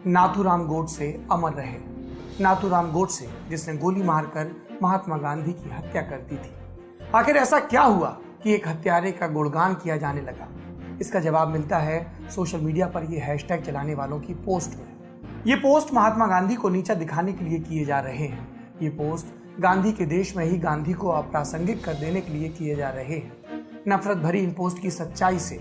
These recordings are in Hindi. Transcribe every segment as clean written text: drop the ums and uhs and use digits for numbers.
नाथूराम गोडसे अमर रहे। नाथूराम गोडसे, जिसने गोली मारकर महात्मा गांधी की हत्या कर दी थी। आखिर ऐसा क्या हुआ कि एक हत्यारे का गुणगान किया जाने लगा? इसका जवाब मिलता है सोशल मीडिया पर ये हैशटैग चलाने वालों की पोस्ट में। ये पोस्ट महात्मा गांधी को नीचा दिखाने के लिए किए जा रहे हैं। ये पोस्ट गांधी के देश में ही गांधी को अप्रासंगिक कर देने के लिए किए जा रहे हैं। नफरत भरी इन पोस्ट की सच्चाई से,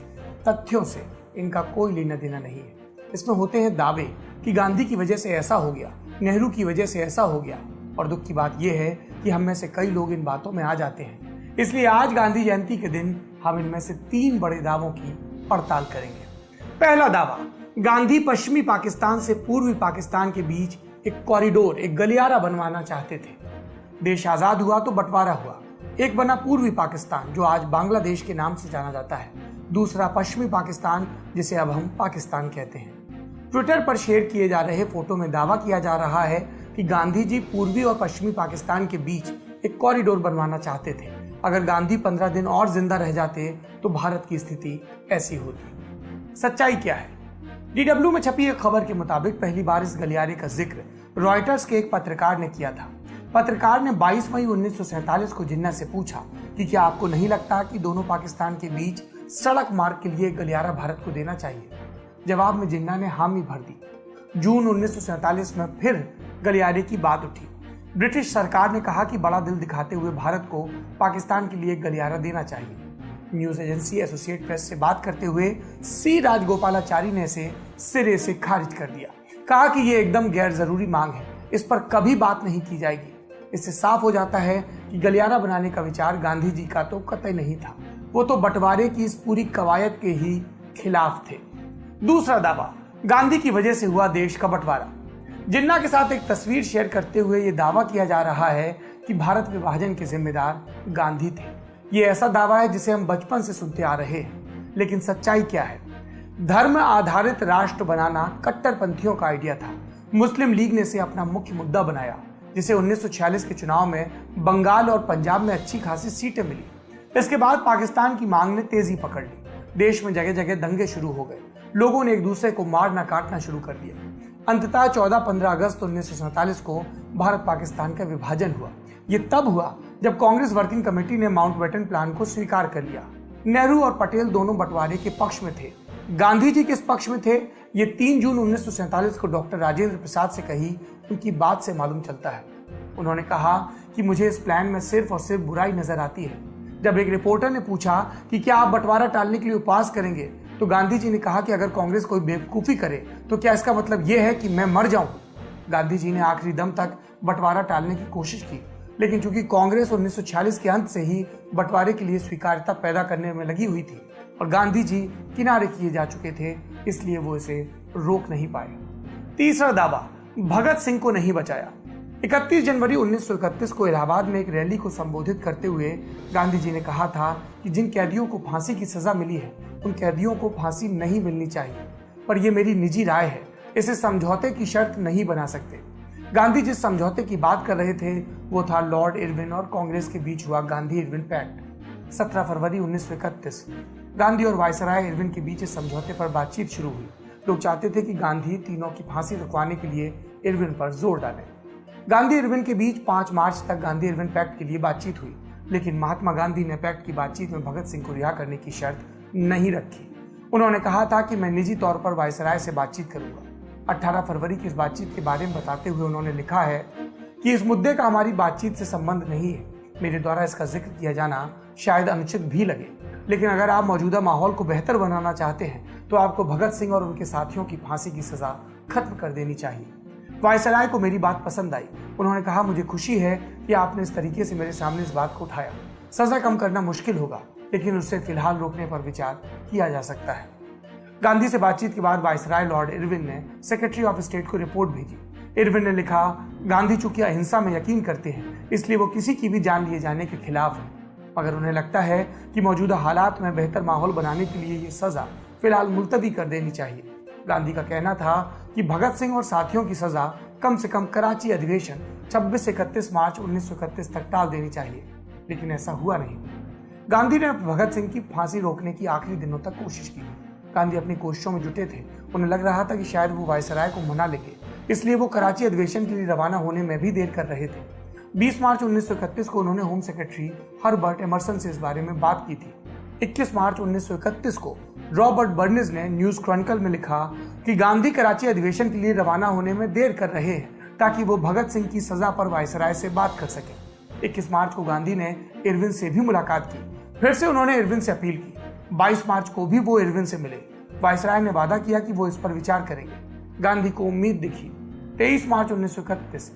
तथ्यों से इनका कोई लेना देना नहीं है। इसमें होते हैं दावे कि गांधी की वजह से ऐसा हो गया, नेहरू की वजह से ऐसा हो गया, और दुख की बात यह है कि हम में से कई लोग इन बातों में आ जाते हैं। इसलिए आज गांधी जयंती के दिन हम इनमें से 3 बड़े दावों की पड़ताल करेंगे। पहला दावा, गांधी पश्चिमी पाकिस्तान से पूर्वी पाकिस्तान के बीच एक कॉरिडोर, एक गलियारा बनवाना चाहते थे। देश आजाद हुआ तो बंटवारा हुआ। एक बना पूर्वी पाकिस्तान, जो आज बांग्लादेश के नाम से जाना जाता है। दूसरा पश्चिमी पाकिस्तान, जिसे अब हम पाकिस्तान कहते हैं। ट्विटर पर शेयर किए जा रहे फोटो में दावा किया जा रहा है कि गांधी जी पूर्वी और पश्चिमी पाकिस्तान के बीच एक कॉरिडोर बनवाना चाहते थे। अगर गांधी 15 दिन और जिंदा रह जाते तो भारत की स्थिति ऐसी होती। सच्चाई क्या है? DW में छपी एक खबर के मुताबिक पहली बार इस गलियारे का जिक्र रॉयटर्स के एक पत्रकार ने किया था। पत्रकार ने 22 मई 1947 को जिन्ना से पूछा कि क्या आपको नहीं लगता कि दोनों पाकिस्तान के बीच सड़क मार्ग के लिए गलियारा भारत को देना चाहिए? जवाब में जिन्ना ने हामी भर दी। जून 1947 में फिर गलियारे की बात उठी। ब्रिटिश सरकार ने कहा कि बड़ा दिल दिखाते हुए भारत को पाकिस्तान के लिए एक गलियारा देना चाहिए। न्यूज एजेंसी एसोसिएट प्रेस से बात करते हुए सी राजगोपालाचारी ने इसे सिरे से खारिज कर दिया। कहा कि ये एकदम गैर जरूरी मांग है, इस पर कभी बात नहीं की जाएगी। इससे साफ हो जाता है कि गलियारा बनाने का विचार गांधी जी का तो कतई नहीं था। वो तो बंटवारे की इस पूरी कवायद के ही खिलाफ थे। दूसरा दावा, गांधी की वजह से हुआ देश का बंटवारा। जिन्ना के साथ एक तस्वीर शेयर करते हुए ये दावा किया जा रहा है कि भारत विभाजन के जिम्मेदार गांधी थे। ये ऐसा दावा है जिसे हम बचपन से सुनते आ रहे हैं, लेकिन सच्चाई क्या है? धर्म आधारित राष्ट्र बनाना कट्टरपंथियों का आइडिया था। मुस्लिम लीग ने इसे अपना मुख्य मुद्दा बनाया, जिसे 1946 के चुनाव में बंगाल और पंजाब में अच्छी खासी सीटें मिली। इसके बाद पाकिस्तान की मांग ने तेजी पकड़ ली। देश में जगह जगह दंगे शुरू हो गए। लोगों ने एक दूसरे को मारना काटना शुरू कर दिया। अंततः 14-15 अगस्त 1947 को भारत पाकिस्तान का विभाजन हुआ। ये तब हुआ जब कांग्रेस वर्किंग कमेटी ने माउंटबेटन प्लान को स्वीकार कर लिया। नेहरू और पटेल दोनों बंटवारे के पक्ष में थे। गांधी जी किस पक्ष में थे, ये 3 जून 1947 को डॉक्टर राजेंद्र प्रसाद से कही उनकी बात से मालूम चलता है। उन्होंने कहा कि मुझे इस प्लान में सिर्फ और सिर्फ बुराई नजर आती है। जब एक रिपोर्टर ने पूछा कि क्या आप बंटवारा टालने के लिए उपवास करेंगे, तो गांधी जी ने कहा कि अगर कांग्रेस कोई बेवकूफी करे तो क्या इसका मतलब यह है कि मैं मर जाऊं? गांधी जी ने आखिरी दम तक बंटवारा टालने की कोशिश की, लेकिन चूंकि कांग्रेस 1946 के अंत से ही बंटवारे के लिए स्वीकार्यता पैदा करने में लगी हुई थी और गांधी जी किनारे किए जा चुके थे, इसलिए वो इसे रोक नहीं पाए। तीसरा दावा, भगत सिंह को नहीं बचाया। 31 जनवरी 1931 को इलाहाबाद में एक रैली को संबोधित करते हुए गांधी जी ने कहा था कि जिन कैदियों को फांसी की सजा मिली है उन कैदियों को फांसी नहीं मिलनी चाहिए, पर यह मेरी निजी राय है, इसे समझौते की शर्त नहीं बना सकते। गांधी जिस समझौते की बात कर रहे थे वो था लॉर्ड इरविन और कांग्रेस के बीच हुआ गांधी इरविन पैक्ट। 17 फरवरी 1931 गांधी और वायसराय इरविन के बीच इस समझौते पर बातचीत शुरू हुई। लोग चाहते थे कि गांधी तीनों की फांसी रुकवाने के लिए इरविन पर जोर डालें। गांधी इरविन के बीच 5 मार्च तक गांधी इरविन पैक्ट के लिए बातचीत हुई, लेकिन महात्मा गांधी ने पैक्ट की बातचीत में भगत सिंह को रिहा करने की शर्त नहीं रखी। उन्होंने कहा था कि मैं निजी तौर पर वायसराय से बातचीत करूंगा। 18 फरवरी की इस बातचीत के बारे में बताते हुए उन्होंने लिखा है कि इस मुद्दे का हमारी बातचीत से संबंध नहीं है। मेरे द्वारा इसका जिक्र किया जाना शायद अनुचित भी लगे, लेकिन अगर आप मौजूदा माहौल को बेहतर बनाना चाहते हैं तो आपको भगत सिंह और उनके साथियों की फांसी की सजा खत्म कर देनी चाहिए। वायसराय को मेरी बात पसंद आई। उन्होंने कहा, मुझे खुशी है कि आपने इस तरीके से मेरे सामने इस बात को उठाया। सजा कम करना मुश्किल होगा, लेकिन उससे फिलहाल रोकने पर विचार किया जा सकता है। गांधी से बातचीत के बाद वायसराय लॉर्ड इरविन ने सेक्रेटरी ऑफ स्टेट को रिपोर्ट भेजी। इरविन ने लिखा, गांधी चूंकि अहिंसा में यकीन करते हैं, इसलिए वो किसी की भी जान लिए जाने के खिलाफ है। मगर उन्हें लगता है कि मौजूदा हालात में बेहतर माहौल बनाने के लिए ये सजा फिलहाल मुलतवी कर देनी चाहिए। गांधी का कहना था कि भगत सिंह और साथियों की सजा कम से कम कराची अधिवेशन 26 से 31 मार्च 1931 तक टाल देनी चाहिए, लेकिन ऐसा हुआ नहीं। गांधी ने भगत सिंह की फांसी रोकने की आखिरी दिनों तक कोशिश की, गांधी अपनी कोशिशों में जुटे थे। उन्हें लग रहा था कि शायद वो वायसराय को मना लेंगे, इसलिए वो कराची अधिवेशन के लिए रवाना होने में भी देर कर रहे थे। 20 मार्च 1931 को उन्होंने होम सेक्रेटरी हर्बर्ट एमरसन से इस बारे में बात की थी। 21 मार्च 1931 को रॉबर्ट बर्निज ने न्यूज क्रॉनिकल में लिखा कि गांधी कराची अधिवेशन के लिए रवाना होने में देर कर रहे हैं ताकि वो भगत सिंह की सजा पर वायसराय से बात कर सकें। 21 मार्च को गांधी ने इरविन से भी मुलाकात की। फिर से उन्होंने इरविन से अपील की। 22 मार्च को भी वो इरविन से मिले। वायसराय ने वादा किया कि वो इस पर विचार करेंगे। गांधी को उम्मीद दिखी। 23 मार्च 1931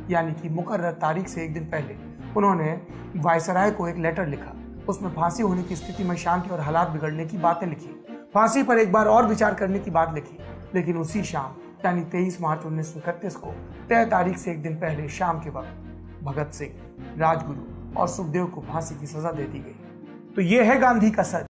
यानी कि मुकर्रर तारीख से एक दिन पहले उन्होंने वायसराय को एक लेटर लिखा। उसमें फांसी होने की स्थिति में शांति और हालात बिगड़ने की बातें लिखी। फांसी पर एक बार और विचार करने की बात लिखी। लेकिन उसी शाम यानी 23 मार्च 1931 को तय तारीख से एक दिन पहले शाम के वक्त भगत सिंह, राजगुरु और सुखदेव को फांसी की सजा दे दी गई। तो ये है गांधी का सच।